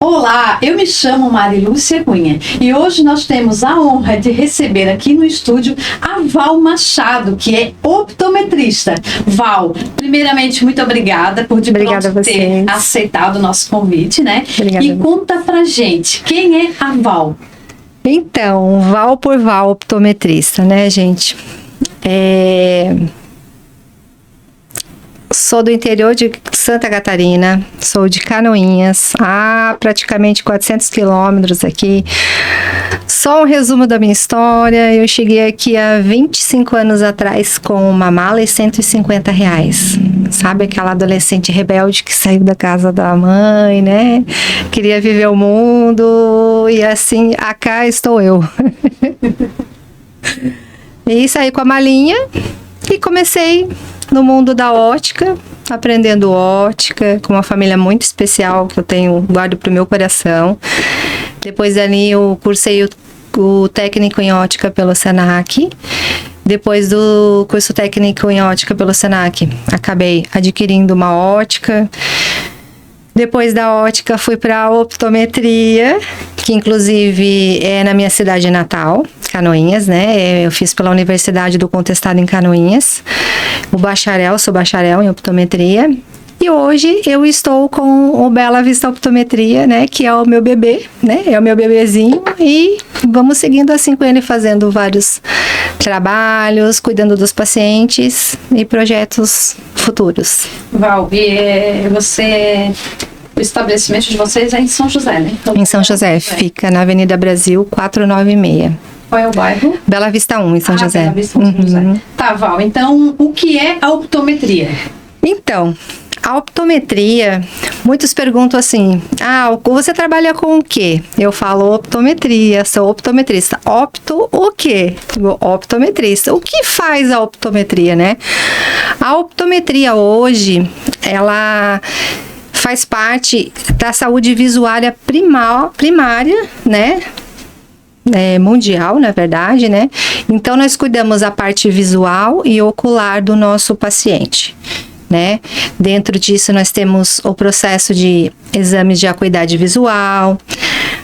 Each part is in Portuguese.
Olá, eu me chamo Marilúcia Cunha e hoje nós temos a honra de receber aqui no estúdio a Val Machado, que é optometrista. Val, primeiramente, muito obrigada por ter aceitado o nosso convite, né? Obrigada. E conta pra gente, quem é a Val? Então, Val por Val, optometrista, né, gente? Sou do interior de Santa Catarina, sou de Canoinhas, há praticamente 400 quilômetros aqui. Só um resumo da minha história: eu cheguei aqui há 25 anos atrás com uma mala e R$150. Sabe aquela adolescente rebelde que saiu da casa da mãe, né? Queria viver o mundo e assim, cá estou eu. E saí com a malinha e comecei no mundo da ótica, aprendendo ótica, com uma família muito especial que eu tenho, guardo pro meu coração. Depois dali eu cursei o técnico em ótica pelo Senac. Depois do curso técnico em ótica pelo Senac, acabei adquirindo uma ótica. Depois da ótica fui para a optometria, que inclusive é na minha cidade natal, Canoinhas, né? Eu fiz pela Universidade do Contestado em Canoinhas. Sou bacharel em optometria. E hoje eu estou com o Bela Vista Optometria, né? Que é o meu bebê, né? É o meu bebezinho. E vamos seguindo assim com ele, fazendo vários trabalhos, cuidando dos pacientes e projetos futuros. Val, o estabelecimento de vocês é em São José, né? Em São José, fica na Avenida Brasil 496. Qual é o bairro? Bela Vista 1, em São José. Bela Vista 1, São José. Tá, Val, então o que é a optometria? Então, a optometria, muitos perguntam assim: você trabalha com o quê? Eu falo optometria, sou optometrista. Opto o quê? Optometrista. O que faz a optometria, né? A optometria hoje, ela faz parte da saúde visuária primária, né? Mundial, na verdade, né? Então, nós cuidamos a parte visual e ocular do nosso paciente, né? Dentro disso, nós temos o processo de exames de acuidade visual,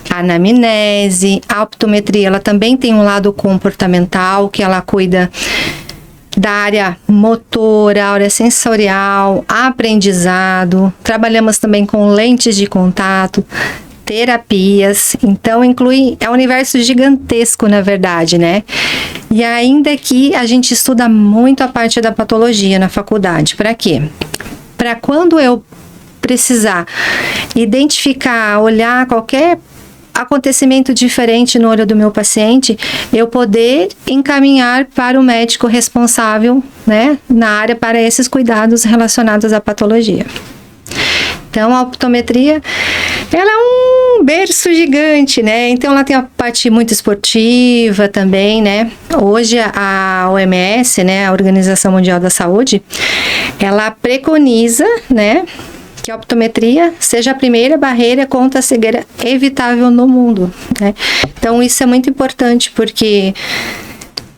a anamnese. A optometria, ela também tem um lado comportamental, que ela cuida da área motora, área sensorial, aprendizado. Trabalhamos também com lentes de contato, terapias. Então é um universo gigantesco, na verdade, né? E ainda que a gente estuda muito a parte da patologia na faculdade. Para quê? Para quando eu precisar identificar, olhar qualquer acontecimento diferente no olho do meu paciente, eu poder encaminhar para o médico responsável, né, na área, para esses cuidados relacionados à patologia. Então, a optometria, ela é um berço gigante, né? Então, ela tem a parte muito esportiva também, né? Hoje, a OMS, né, a Organização Mundial da Saúde, ela preconiza, né, que a optometria seja a primeira barreira contra a cegueira evitável no mundo, né? Então, isso é muito importante, porque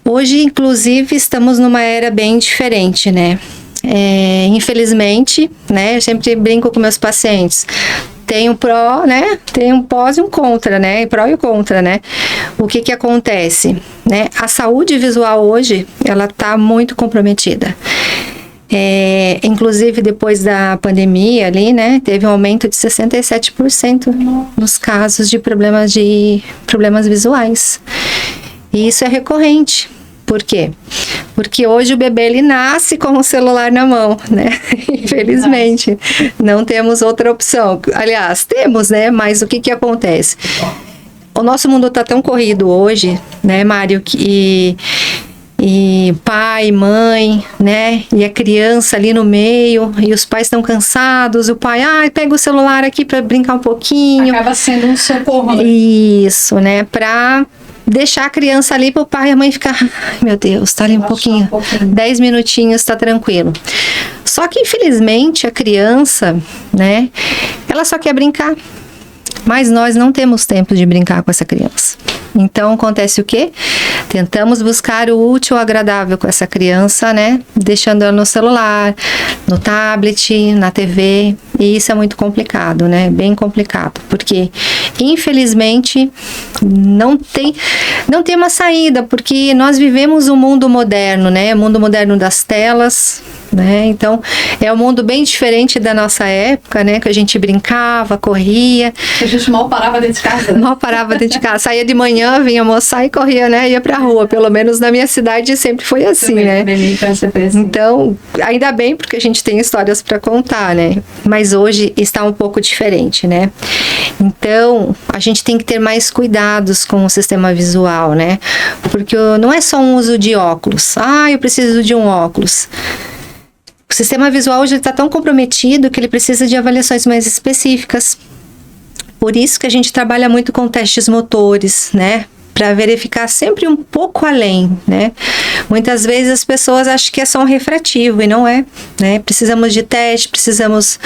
hoje, inclusive, estamos numa era bem diferente, né? Infelizmente, né, eu sempre brinco com meus pacientes, tem um pró, né, tem um pós e um contra, né, e pró e contra, né. O que acontece, né? A saúde visual hoje, ela tá muito comprometida. Inclusive depois da pandemia ali, né, teve um aumento de 67% nos casos de problemas visuais. E isso é recorrente. Por quê? Porque hoje o bebê, ele nasce com o celular na mão, né? Infelizmente, não temos outra opção. Aliás, temos, né? Mas o que acontece? O nosso mundo tá tão corrido hoje, né, Mário, que e pai, mãe, né, e a criança ali no meio, e os pais estão cansados, o pai, pega o celular aqui para brincar um pouquinho. Acaba sendo um socorro, né? Isso, né, para deixar a criança ali para o pai e a mãe ficar, meu Deus, tá ali um pouquinho, 10 minutinhos, tá tranquilo. Só que, infelizmente, a criança, né, ela só quer brincar. Mas nós não temos tempo de brincar com essa criança. Então, acontece o quê? Tentamos buscar o útil e o agradável com essa criança, né? Deixando ela no celular, no tablet, na TV, e isso é muito complicado, né? Bem complicado, porque infelizmente não tem uma saída, porque nós vivemos um mundo moderno, né? O mundo moderno das telas, né? Então é um mundo bem diferente da nossa época, né? Que a gente brincava, corria. A gente mal parava dentro de casa. Mal parava dentro de casa. Saía de manhã, vinha almoçar e corria, né? Ia pra rua. Pelo menos na minha cidade sempre foi assim, né? Então, ainda bem, porque a gente tem histórias para contar, né? Mas hoje está um pouco diferente, né? Então, a gente tem que ter mais cuidados com o sistema visual, né? Porque não é só um uso de óculos. Ah, eu preciso de um óculos. O sistema visual hoje está tão comprometido que ele precisa de avaliações mais específicas. Por isso que a gente trabalha muito com testes motores, né? Para verificar sempre um pouco além, né? Muitas vezes as pessoas acham que é só um refrativo e não é, né? Precisamos de teste, precisamos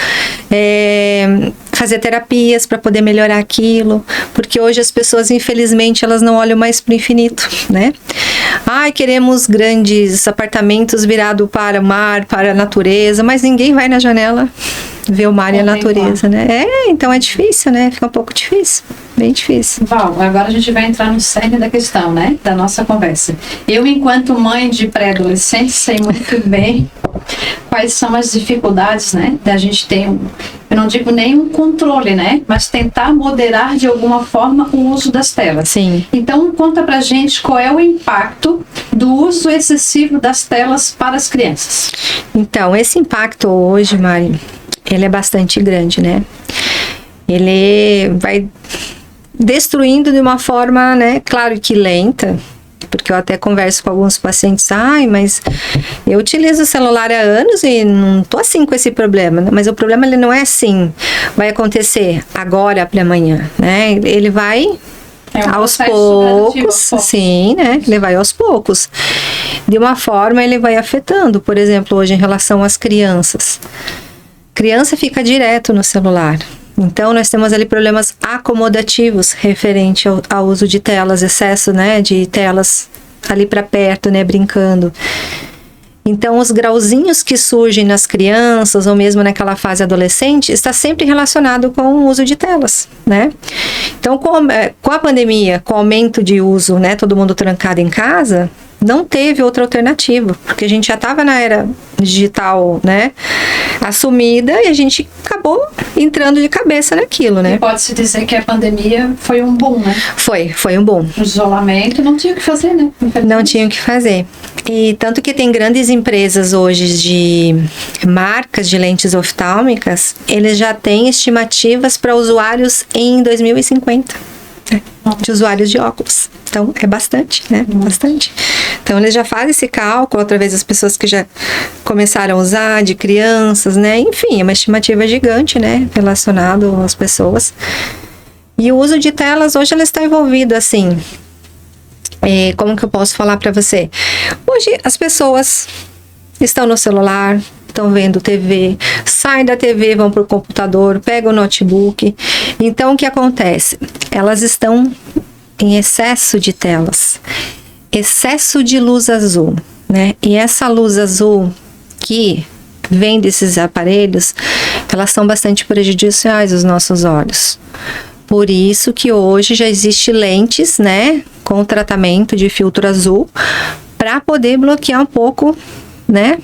fazer terapias para poder melhorar aquilo, porque hoje as pessoas, infelizmente, elas não olham mais para o infinito, né? Ai, queremos grandes apartamentos virados para o mar, para a natureza, mas ninguém vai na janela ver o mar e a natureza, né? Então é difícil, né? Fica um pouco difícil, bem difícil. Val, agora a gente vai entrar no cerne da questão, né? Da nossa conversa. Eu, enquanto mãe de pré-adolescente, sei muito bem quais são as dificuldades, né? Da gente ter eu não digo nem um controle, né? Mas tentar moderar de alguma forma o uso das telas. Sim. Então, conta pra gente qual é o impacto do uso excessivo das telas para as crianças. Então, esse impacto hoje, Mari, ele é bastante grande, né? Ele vai destruindo de uma forma, né? Claro que lenta, porque eu até converso com alguns pacientes, mas eu utilizo o celular há anos e não tô assim com esse problema, mas o problema ele não é assim, vai acontecer agora para amanhã, né? Ele vai aos poucos, sim, né? Ele vai aos poucos. De uma forma ele vai afetando, por exemplo, hoje em relação às crianças. Criança fica direto no celular. Então, nós temos ali problemas acomodativos referente ao uso de telas, excesso, né, de telas ali para perto, né, brincando. Então, os grauzinhos que surgem nas crianças, ou mesmo naquela fase adolescente, está sempre relacionado com o uso de telas, né? Então, com a pandemia, com o aumento de uso, né, todo mundo trancado em casa, não teve outra alternativa, porque a gente já estava na era digital, né, assumida, e a gente acabou entrando de cabeça naquilo, né? E pode-se dizer que a pandemia foi um boom, né? Foi um boom. O isolamento, não tinha o que fazer, né? Não tinha o que fazer. E tanto que tem grandes empresas hoje de marcas de lentes oftálmicas, eles já têm estimativas para usuários em 2050. De usuários de óculos. Então, é bastante, né? Bastante. Então, eles já fazem esse cálculo, através das pessoas que já começaram a usar, de crianças, né? Enfim, é uma estimativa gigante, né? Relacionado às pessoas. E o uso de telas, hoje, ela está envolvida, assim... como que eu posso falar para você? Hoje, as pessoas estão no celular... estão vendo TV, saem da TV, vão para o computador, pegam o notebook. Então, o que acontece? Elas estão em excesso de telas, excesso de luz azul, né? E essa luz azul que vem desses aparelhos, elas são bastante prejudiciais aos nossos olhos. Por isso que hoje já existe lentes, né, com tratamento de filtro azul, para poder bloquear um pouco, né,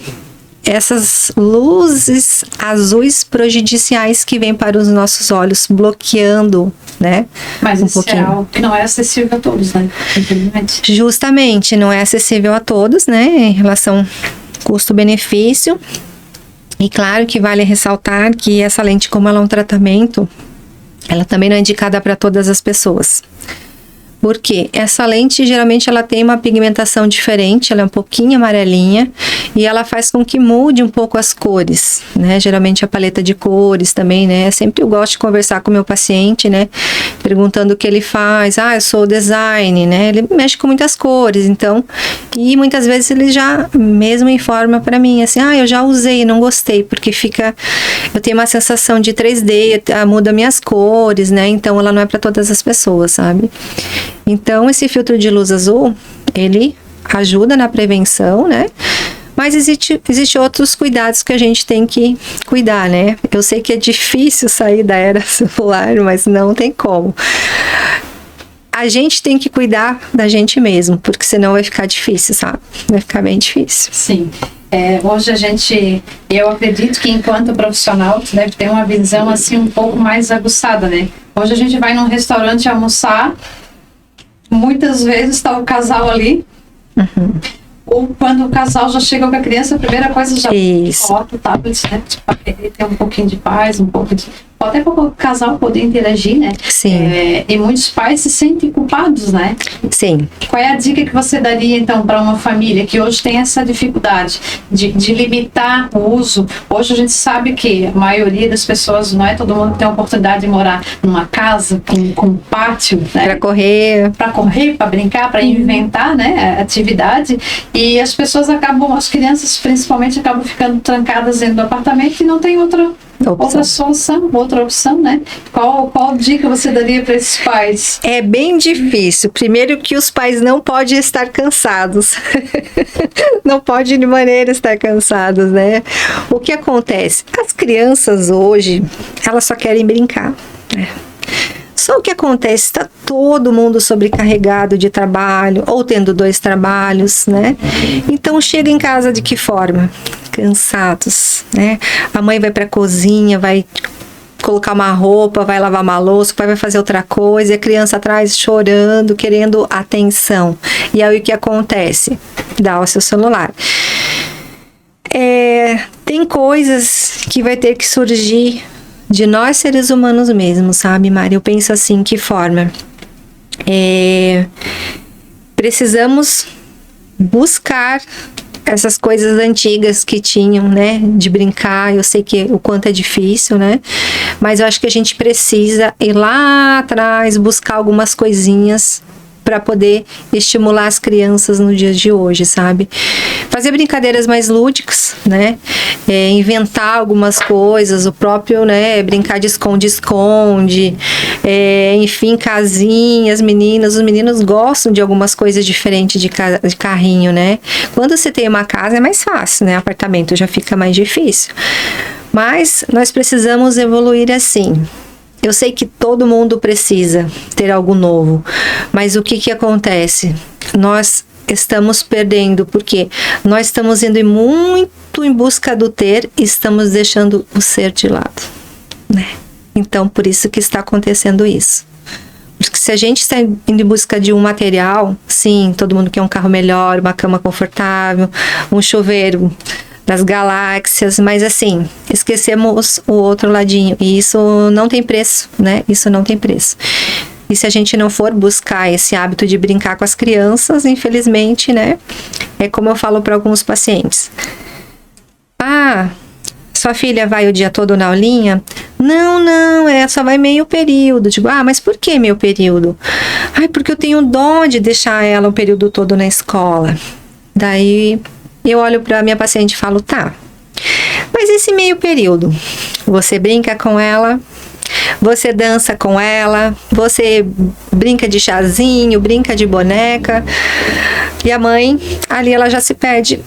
essas luzes azuis prejudiciais que vêm para os nossos olhos, bloqueando, né? Mas isso é algo que não é acessível a todos, né? Infelizmente. Justamente, não é acessível a todos, né? Em relação custo-benefício. E claro que vale ressaltar que essa lente, como ela é um tratamento, ela também não é indicada para todas as pessoas. Porque essa lente, geralmente, ela tem uma pigmentação diferente, ela é um pouquinho amarelinha, e ela faz com que mude um pouco as cores, né? Geralmente a paleta de cores também, né? Sempre eu gosto de conversar com o meu paciente, né? Perguntando o que ele faz. Eu sou design, né? Ele mexe com muitas cores, então E muitas vezes ele já mesmo informa para mim assim, eu já usei, não gostei, porque eu tenho uma sensação de 3D, muda minhas cores, né? Então ela não é para todas as pessoas, sabe? Então esse filtro de luz azul, ele ajuda na prevenção, né? Mas existe outros cuidados que a gente tem que cuidar, né? Eu sei que é difícil sair da era celular, mas não tem como. A gente tem que cuidar da gente mesmo, porque senão vai ficar difícil, sabe? Vai ficar bem difícil. Sim. Hoje eu acredito que enquanto profissional, tu deve ter uma visão assim um pouco mais aguçada, né? Hoje a gente vai num restaurante almoçar, muitas vezes está o casal ali, ou quando o casal já chega com a criança, a primeira coisa já coloca o tablet, né? Para querer ter um pouquinho de paz, um pouco de... Até para o casal poder interagir, né? Sim. E muitos pais se sentem culpados, né? Sim. Qual é a dica que você daria, então, para uma família que hoje tem essa dificuldade de limitar o uso? Hoje a gente sabe que a maioria das pessoas, não é todo mundo que tem a oportunidade de morar numa casa com pátio, né? Para correr, para brincar, para inventar, né, atividade. E as pessoas as crianças principalmente, acabam ficando trancadas dentro do apartamento e não tem outra solução, outra opção, né? Qual dica você daria para esses pais? É bem difícil. Primeiro que os pais não podem estar cansados. Não pode de maneira estar cansados, né? O que acontece? As crianças hoje, elas só querem brincar, né? Só o que acontece, está todo mundo sobrecarregado de trabalho, ou tendo 2 trabalhos, né? Então chega em casa de que forma? Cansados, né? A mãe vai para a cozinha, vai colocar uma roupa, vai lavar uma louça, o pai vai fazer outra coisa, e a criança atrás chorando, querendo atenção. E aí o que acontece? Dá o seu celular. Tem coisas que vai ter que surgir de nós seres humanos mesmos, sabe, Mari? Eu penso assim, que forma? Precisamos buscar essas coisas antigas que tinham, né, de brincar. Eu sei que o quanto é difícil, né, mas eu acho que a gente precisa ir lá atrás, buscar algumas coisinhas para poder estimular as crianças no dia de hoje, sabe? Fazer brincadeiras mais lúdicas, né? Inventar algumas coisas, o próprio, né? Brincar de esconde-esconde, enfim, casinhas, os meninos gostam de algumas coisas diferentes de carrinho, né? Quando você tem uma casa é mais fácil, né? Apartamento já fica mais difícil. Mas nós precisamos evoluir assim. Eu sei que todo mundo precisa ter algo novo, mas o que acontece? Nós estamos perdendo, porque nós estamos indo muito em busca do ter e estamos deixando o ser de lado, né? Então, por isso que está acontecendo isso. Porque se a gente está indo em busca de um material, sim, todo mundo quer um carro melhor, uma cama confortável, um chuveiro das galáxias, mas assim, esquecemos o outro ladinho, e isso não tem preço, né? Isso não tem preço. E se a gente não for buscar esse hábito de brincar com as crianças, infelizmente, né? É como eu falo para alguns pacientes. Sua filha vai o dia todo na aulinha? Não, só vai meio período. Digo, mas por que meio período? Porque eu tenho dó de deixar ela o período todo na escola. Daí eu olho para minha paciente e falo, tá, mas esse meio período, você brinca com ela, você dança com ela, você brinca de chazinho, brinca de boneca, e a mãe, ali ela já se perde.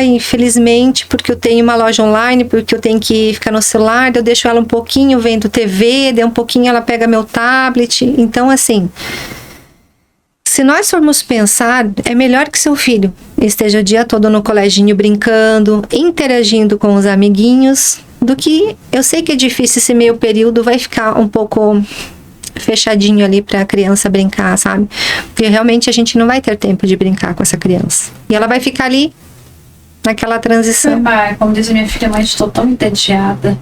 Infelizmente, porque eu tenho uma loja online, porque eu tenho que ficar no celular, eu deixo ela um pouquinho vendo TV, daí um pouquinho ela pega meu tablet. Então, assim, se nós formos pensar, é melhor que seu filho esteja o dia todo no coleginho brincando, interagindo com os amiguinhos, do que, eu sei que é difícil esse meio período, vai ficar um pouco fechadinho ali para a criança brincar, sabe? Porque realmente a gente não vai ter tempo de brincar com essa criança. E ela vai ficar ali naquela transição. Como diz a minha filha, mas estou tão entediada.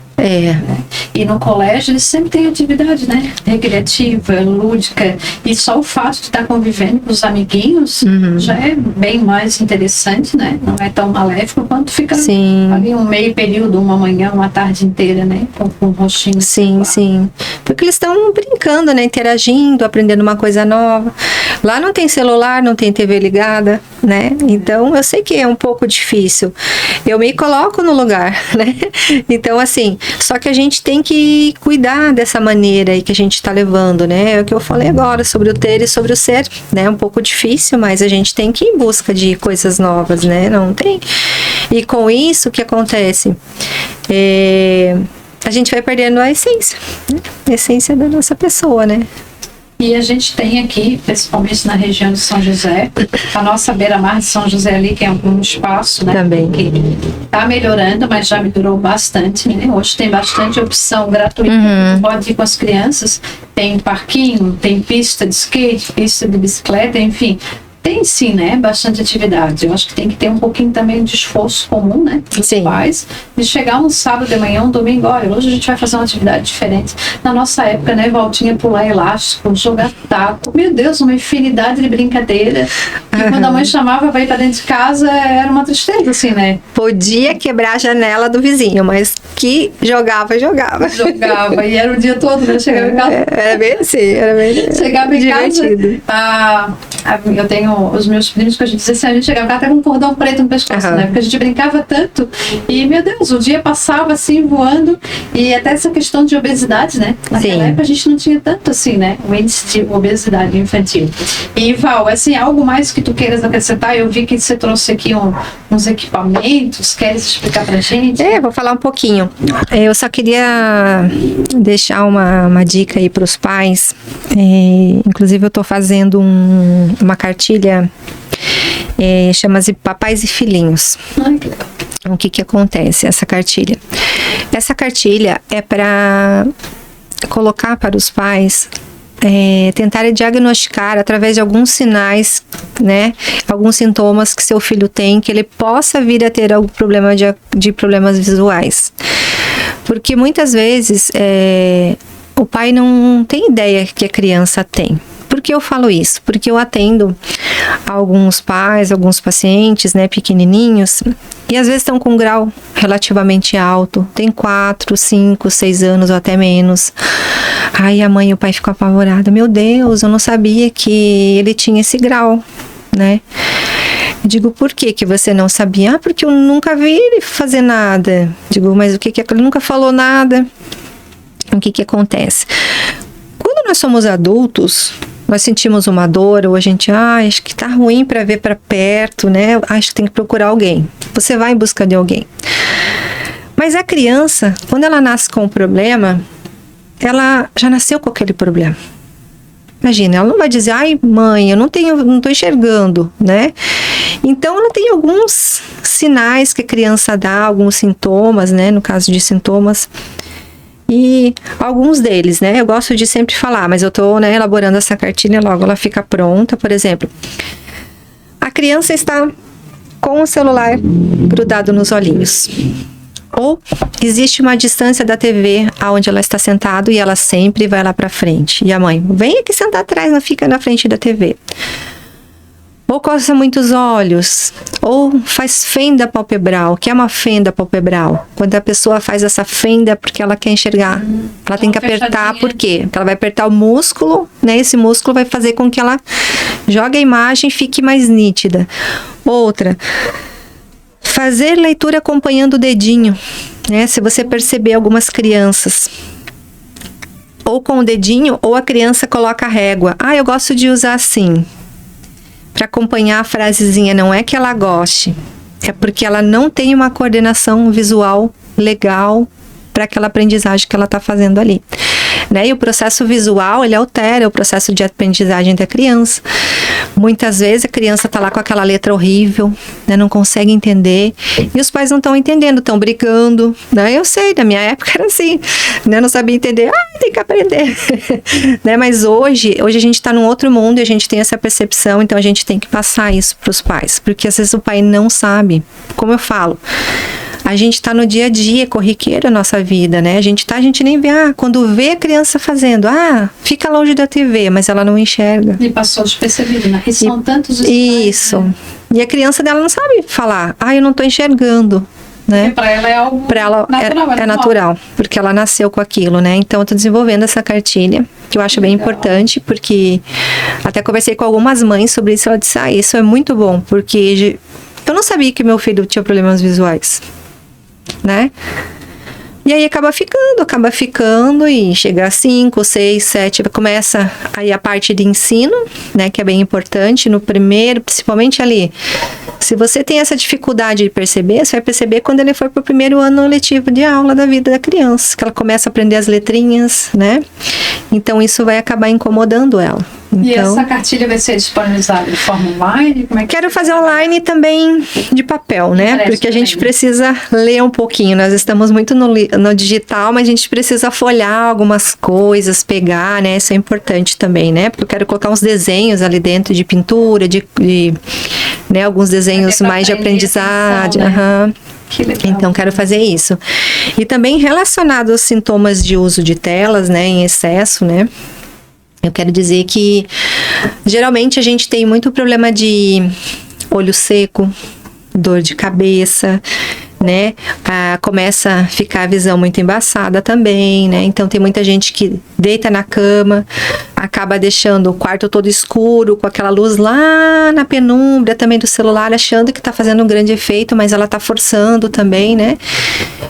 E no colégio eles sempre têm atividade, né? Recreativa, lúdica. E só o fato de estar convivendo com os amiguinhos já é bem mais interessante, né? Não é tão maléfico quanto fica ali um meio período, uma manhã, uma tarde inteira, né? Com o rostinho. Sim. Porque eles estão brincando, né? Interagindo, aprendendo uma coisa nova. Lá não tem celular, não tem TV ligada, né? Então, eu sei que é um pouco difícil. Eu me coloco no lugar, né? Então, assim, só que a gente tem que cuidar dessa maneira aí que a gente está levando, né? É o que eu falei agora sobre o ter e sobre o ser, né? É um pouco difícil, mas a gente tem que ir em busca de coisas novas, né? Não tem. E com isso, o que acontece? A gente vai perdendo a essência, né? A essência da nossa pessoa, né? E a gente tem aqui, principalmente na região de São José, a nossa beira-mar de São José ali, que é um espaço, né? Também. Que está melhorando, mas já melhorou bastante, né? Hoje tem bastante opção gratuita. Tu pode ir com as crianças, tem parquinho, tem pista de skate, pista de bicicleta, enfim. Tem sim, né? Bastante atividade. Eu acho que tem que ter um pouquinho também de esforço comum, né? Dos pais. De chegar um sábado de manhã, um domingo, olha, hoje a gente vai fazer uma atividade diferente. Na nossa época, né? Valtinha pular elástico, jogar taco. Meu Deus, uma infinidade de brincadeira. E quando a mãe chamava pra ir pra dentro de casa, era uma tristeza, assim, né? Podia quebrar a janela do vizinho, mas que jogava. Jogava. E era o dia todo, né? Chegava em casa. Era bem assim, era bem chegava em divertido. Casa. Eu tenho os meus primos que a gente dizia assim, a gente chegava até com um cordão preto no pescoço, né? Porque a gente brincava tanto e, meu Deus, o dia passava assim, voando, e até essa questão de obesidade, né? Naquela época a gente não tinha tanto assim, né? O índice de obesidade infantil. E, Val, assim, algo mais que tu queiras acrescentar? Eu vi que você trouxe aqui uns equipamentos, queres explicar pra gente? Vou falar um pouquinho. Eu só queria deixar uma dica aí pros pais. Inclusive eu tô fazendo uma cartilha, chama-se Papais e Filhinhos. Ai, que legal. O que acontece, essa cartilha? Essa cartilha é para colocar para os pais tentarem diagnosticar através de alguns sinais, né, alguns sintomas que seu filho tem, que ele possa vir a ter algum problema de problemas visuais. Porque muitas vezes o pai não tem ideia que a criança tem. Por que eu falo isso? Porque eu atendo alguns pais, alguns pacientes, né, pequenininhos, e às vezes estão com um grau relativamente alto, tem 4, 5, 6 anos ou até menos. Aí a mãe e o pai ficam apavorados. Meu Deus, eu não sabia que ele tinha esse grau, né? Digo, por que você não sabia? Porque eu nunca vi ele fazer nada. Digo, mas o que ele nunca falou nada? O que acontece? Quando nós somos adultos, nós sentimos uma dor, ou a gente, acho que tá ruim para ver para perto, né? Acho que tem que procurar alguém. Você vai em busca de alguém. Mas a criança, quando ela nasce com um problema, ela já nasceu com aquele problema. Imagina, ela não vai dizer, ai mãe, eu não tô enxergando, né? Então ela tem alguns sinais que a criança dá, alguns sintomas, né? No caso de sintomas. E alguns deles, né, eu gosto de sempre falar, mas eu tô, né, elaborando essa cartilha, logo ela fica pronta. Por exemplo, a criança está com o celular grudado nos olhinhos, ou existe uma distância da TV aonde ela está sentada e ela sempre vai lá para frente, e a mãe, vem aqui sentar atrás, não fica na frente da TV. Ou coça muito os olhos, ou faz fenda palpebral. O que é uma fenda palpebral? Quando a pessoa faz essa fenda porque ela quer enxergar. Ela tem que apertar, por quê? Porque ela vai apertar o músculo, né? Esse músculo vai fazer com que ela jogue a imagem e fique mais nítida. Outra, fazer leitura acompanhando o dedinho, né? Se você perceber algumas crianças, ou com o dedinho, ou a criança coloca a régua. Eu gosto de usar assim, para acompanhar a frasezinha. Não é que ela goste, é porque ela não tem uma coordenação visual legal para aquela aprendizagem que ela está fazendo ali, né? E o processo visual, ele altera o processo de aprendizagem da criança. Muitas vezes a criança está lá com aquela letra horrível, né? Não consegue entender, e os pais não estão entendendo, estão brigando, né? Eu sei, na minha época era assim, né? Eu não sabia entender, tem que aprender, né? Mas hoje a gente está num outro mundo e a gente tem essa percepção, então a gente tem que passar isso para os pais, porque às vezes o pai não sabe. Como eu falo, a gente tá no dia a dia, corriqueiro a nossa vida, né? A gente nem vê, quando vê a criança fazendo, fica longe da TV, mas ela não enxerga. E passou despercebido, né? E são tantos isso. Né? E a criança dela não sabe falar, eu não tô enxergando. Né? Para ela é algo natural. É natural, porque ela nasceu com aquilo, né? Então, eu tô desenvolvendo essa cartilha, que eu acho bem importante, porque até conversei com algumas mães sobre isso, ela disse, isso é muito bom, porque eu não sabia que meu filho tinha problemas visuais, né? E aí acaba ficando e chega a 5, 6, 7, começa aí a parte de ensino, né, que é bem importante no primeiro, principalmente ali. Se você tem essa dificuldade de perceber, você vai perceber quando ele for pro primeiro ano letivo de aula da vida da criança, que ela começa a aprender as letrinhas, né? Então isso vai acabar incomodando ela. E essa cartilha vai ser disponibilizada de forma online? Como é que quero fazer online também de papel, né? Porque a gente precisa ler um pouquinho. Nós estamos muito no digital, mas a gente precisa folhar algumas coisas, pegar, né? Isso é importante também, né? Porque eu quero colocar uns desenhos ali dentro de pintura, né? Alguns desenhos mais de aprendizagem. Né? Então, quero fazer isso. E também relacionado aos sintomas de uso de telas, né? Em excesso, né? Eu quero dizer que geralmente a gente tem muito problema de olho seco, dor de cabeça, né? Começa a ficar a visão muito embaçada também, né? Então tem muita gente que deita na cama, acaba deixando o quarto todo escuro, com aquela luz lá na penumbra também do celular, achando que tá fazendo um grande efeito, mas ela tá forçando também, né?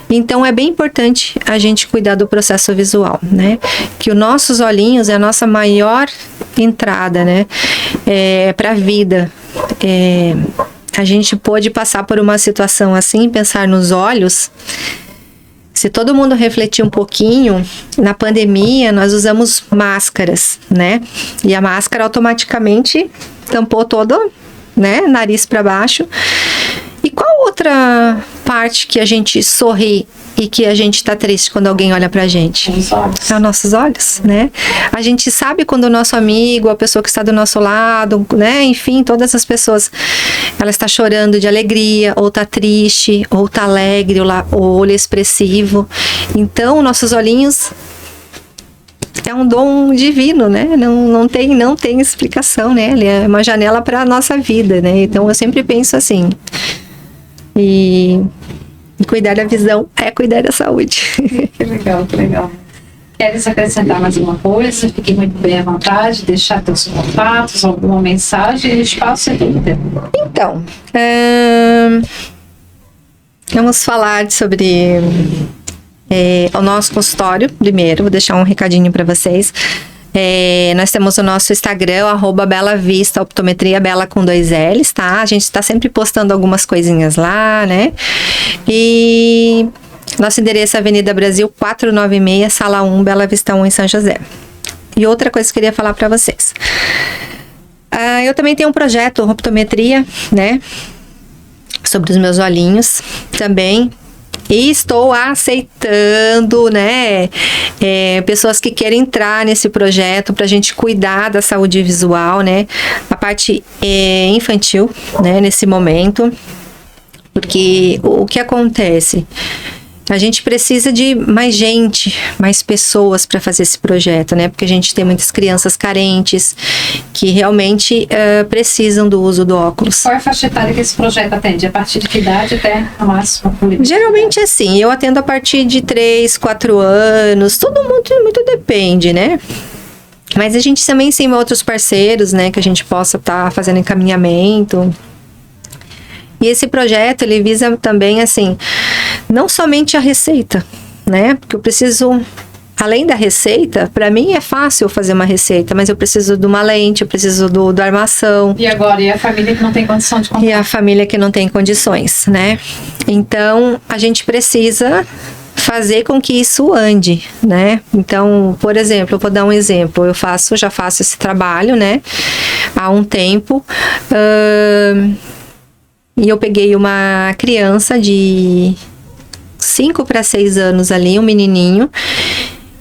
Então é bem importante a gente cuidar do processo visual, né? Que os nossos olhinhos é a nossa maior entrada, né? Para a vida. A gente pode passar por uma situação assim, pensar nos olhos. Se todo mundo refletir um pouquinho, na pandemia nós usamos máscaras, né? E a máscara automaticamente tampou todo, né? Nariz para baixo. E qual outra parte que a gente sorri e que a gente tá triste quando alguém olha pra gente? São os nossos olhos, né? A gente sabe quando o nosso amigo, a pessoa que está do nosso lado, né? Enfim, todas as pessoas, ela está chorando de alegria, ou tá triste, ou tá alegre, o olho expressivo. Então, nossos olhinhos é um dom divino, né? Não tem explicação, né? Ele é uma janela para a nossa vida, né? Então, eu sempre penso assim. E cuidar da visão é cuidar da saúde. Que legal, que legal. Queres acrescentar mais alguma coisa? Fique muito bem à vontade, deixar teus contatos, alguma mensagem, o espaço é todo teu. Então, vamos falar sobre o nosso consultório primeiro. Vou deixar um recadinho para vocês. Nós temos o nosso Instagram, @BelaVista Optometria, Bela com 2 L's, tá? A gente está sempre postando algumas coisinhas lá, né? E nosso endereço é Avenida Brasil 496, Sala 1, Bela Vista 1, em São José. E outra coisa que eu queria falar para vocês. Eu também tenho um projeto Optometria, né? Sobre os meus olhinhos também. E estou aceitando, né, pessoas que querem entrar nesse projeto para a gente cuidar da saúde visual, né, a parte infantil, né, nesse momento, porque o que acontece? A gente precisa de mais gente, mais pessoas para fazer esse projeto, né? Porque a gente tem muitas crianças carentes que realmente precisam do uso do óculos. Qual é a faixa etária que esse projeto atende? A partir de que idade até a máxima? Geralmente assim, eu atendo a partir de 3, 4 anos, tudo muito depende, né? Mas a gente também tem outros parceiros, né? Que a gente possa estar fazendo encaminhamento. E esse projeto, ele visa também, assim, não somente a receita, né? Porque eu preciso, além da receita, para mim é fácil fazer uma receita, mas eu preciso de uma lente, eu preciso da armação. E agora, e a família que não tem condição de comprar? E a família que não tem condições, né? Então, a gente precisa fazer com que isso ande, né? Então, por exemplo, eu vou dar um exemplo. Eu já faço esse trabalho, né? Há um tempo. E eu peguei uma criança de 5 para 6 anos ali, um menininho,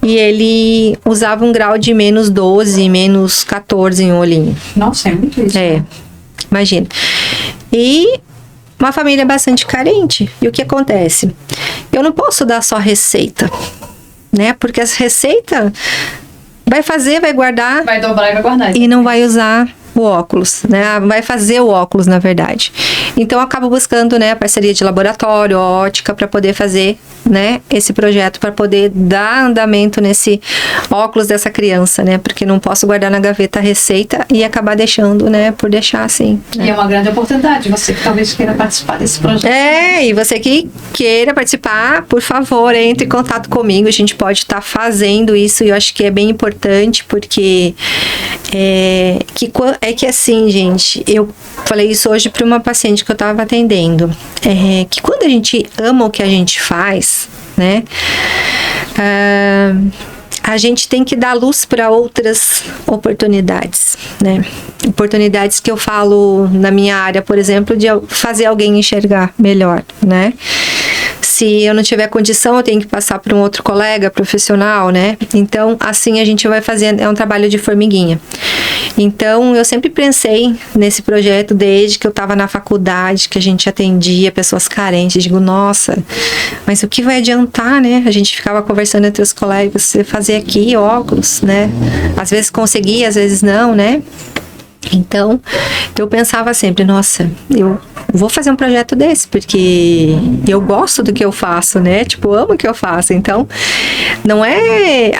e ele usava um grau de -12, -14 em um olhinho. Nossa, é muito isso. Imagina. uma família bastante carente. E o que acontece? Eu não posso dar só receita, né? Porque as receitas vai fazer, vai guardar... Vai dobrar e vai guardar. E não vai usar o óculos, né? Vai fazer o óculos, na verdade. Então, eu acabo buscando, né, a parceria de laboratório, ótica, para poder fazer, né, esse projeto, para poder dar andamento nesse óculos dessa criança, né? Porque não posso guardar na gaveta a receita e acabar deixando, né, por deixar assim. Né? E é uma grande oportunidade, você que talvez queira participar desse projeto. E você que queira participar, por favor, entre em contato comigo, a gente pode estar fazendo isso, e eu acho que é bem importante, porque que assim, gente, eu falei isso hoje para uma paciente que eu estava atendendo, que quando a gente ama o que a gente faz, né, a gente tem que dar luz para outras oportunidades, né? Oportunidades que eu falo na minha área, por exemplo, de fazer alguém enxergar melhor, né? Se eu não tiver condição, eu tenho que passar para um outro colega profissional, né? Então, assim a gente vai fazer, é um trabalho de formiguinha. Então, eu sempre pensei nesse projeto desde que eu estava na faculdade, que a gente atendia pessoas carentes. Digo, nossa, mas o que vai adiantar, né? A gente ficava conversando entre os colegas, você fazer aqui óculos, né? Às vezes conseguia, às vezes não, né? Então, eu pensava sempre, nossa, eu vou fazer um projeto desse, porque eu gosto do que eu faço, né? Tipo, amo o que eu faço. Então, não é,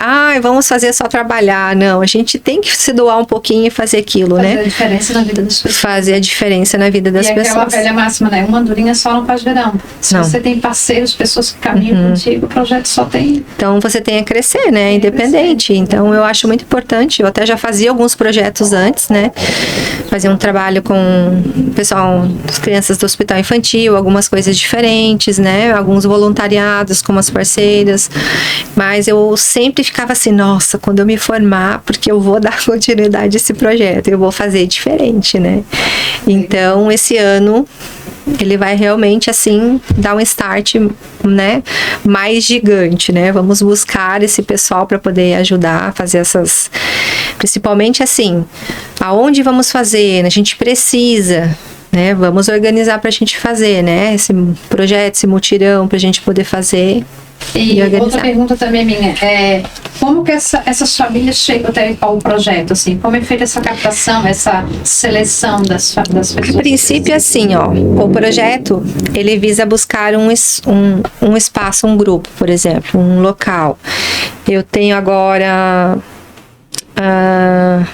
vamos fazer só trabalhar. Não, a gente tem que se doar um pouquinho e fazer aquilo, né? Fazer a diferença na vida das pessoas. Fazer a diferença na vida das pessoas. E aquela velha máxima, né? Uma andorinha só não faz verão. Se você tem parceiros, pessoas que caminham contigo, o projeto só tem... Então, você tem a crescer, né? Independente. Então, eu acho muito importante. Eu até já fazia alguns projetos antes, né? Fazia um trabalho com o pessoal, as crianças do hospital infantil, algumas coisas diferentes, né? Alguns voluntariados com as parceiras. Mas eu sempre ficava assim, nossa, quando eu me formar, porque eu vou dar continuidade a esse projeto, eu vou fazer diferente, né? Então, esse ano, ele vai realmente, assim, dar um start, né, mais gigante, né? Vamos buscar esse pessoal para poder ajudar a fazer essas... Principalmente, assim, aonde vamos fazer? A gente precisa... Né, vamos organizar para a gente fazer, né? Esse projeto, esse mutirão, para a gente poder fazer e organizar. Outra pergunta também minha como que essas famílias chegam até ao projeto? Assim, como é feita essa captação, essa seleção das pessoas? A princípio, assim, ó, o projeto, ele visa buscar um espaço, um grupo, por exemplo, um local. Eu tenho agora...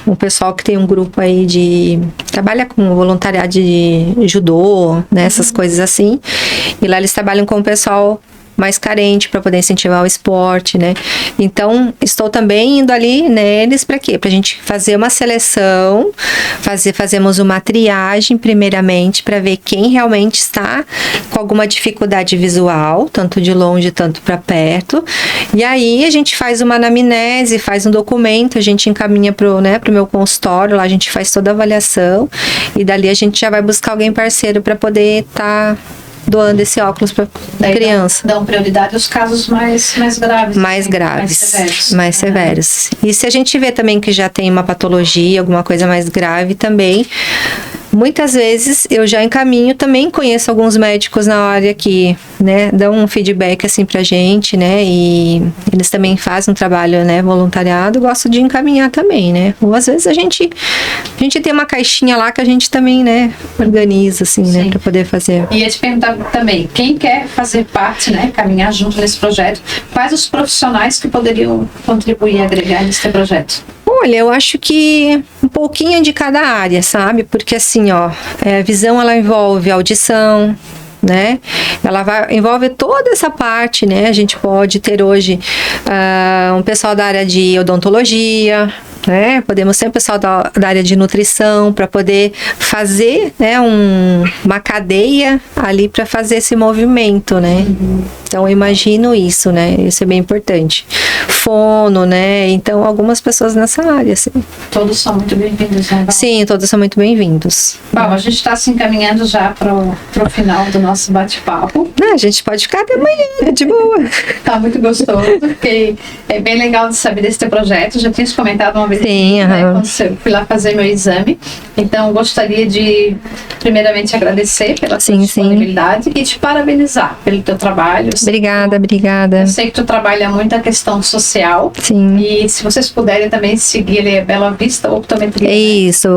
um pessoal que tem um grupo aí trabalha com voluntariado de judô, né, essas coisas assim, e lá eles trabalham com o pessoal mais carente para poder incentivar o esporte, né? Então, estou também indo ali neles para quê? Para a gente fazer uma seleção, fazemos uma triagem primeiramente para ver quem realmente está com alguma dificuldade visual, tanto de longe, tanto para perto. E aí a gente faz uma anamnese, faz um documento, a gente encaminha pro meu consultório, lá a gente faz toda a avaliação e dali a gente já vai buscar alguém parceiro para poder estar doando esse óculos para criança. Dão prioridade aos casos mais graves. Mais severos. E se a gente vê também que já tem uma patologia, alguma coisa mais grave também, muitas vezes eu já encaminho, também conheço alguns médicos na área que, né, dão um feedback assim pra gente, né, e eles também fazem um trabalho, né, voluntariado, gosto de encaminhar também, né, ou às vezes a gente tem uma caixinha lá que a gente também, né, organiza assim, né, pra poder fazer. E ia te perguntar também, quem quer fazer parte, né, caminhar junto nesse projeto, quais os profissionais que poderiam contribuir e agregar nesse projeto? Olha, eu acho que um pouquinho de cada área, sabe? Porque assim, ó, a visão ela envolve audição, né? Ela envolve toda essa parte, né? A gente pode ter hoje um pessoal da área de odontologia, né? Podemos ter um pessoal da área de nutrição para poder fazer, né, uma cadeia ali para fazer esse movimento, né? Então eu imagino isso, né? Isso é bem importante. fono, né? Então, algumas pessoas nessa área, assim. Todos são muito bem-vindos, né, Val? Sim, todos são muito bem-vindos. Bom, a gente está se encaminhando já pro final do nosso bate-papo. A gente pode ficar até amanhã, de boa. Tá muito gostoso, porque é bem legal de saber desse teu projeto. Já tinha te comentado uma vez, Sim, né, quando eu fui lá fazer meu exame. Então, gostaria de, primeiramente, agradecer pela sua disponibilidade e te parabenizar pelo teu trabalho. Obrigada, obrigada. Eu sei que tu trabalha muito a questão social. Sim. E se vocês puderem também seguir ele, Bela Vista Optometria. É isso,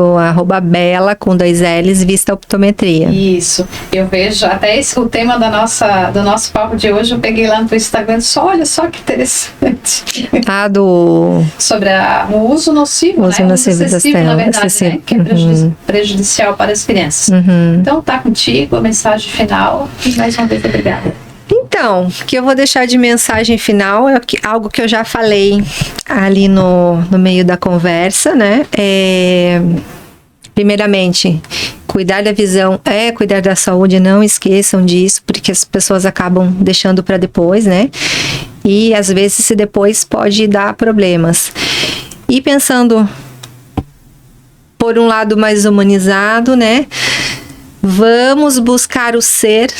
@Bela com 2 L's, Vista Optometria. Isso. Eu vejo até o tema do nosso papo de hoje, eu peguei lá no teu Instagram, só olha só que interessante. Sobre o uso nocivo, o uso né? nocivo das excessivo, na telas, verdade, né? Que é prejudicial para as crianças. Então tá contigo a mensagem final e mais uma vez obrigada. Então, o que eu vou deixar de mensagem final é algo que eu já falei ali no meio da conversa, né? Primeiramente, cuidar da visão é cuidar da saúde, não esqueçam disso, porque as pessoas acabam deixando para depois, né? E às vezes esse depois pode dar problemas. E pensando por um lado mais humanizado, né? Vamos buscar o ser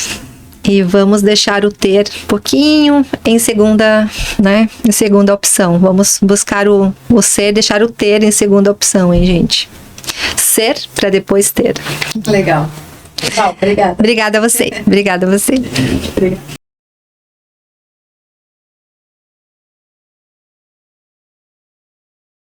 e vamos deixar o ter um pouquinho em segunda, né? Em segunda opção. Vamos buscar o ser, deixar o ter em segunda opção, hein, gente? Ser para depois ter. Legal. Obrigada. Obrigada a você. Obrigada a você. Obrigada.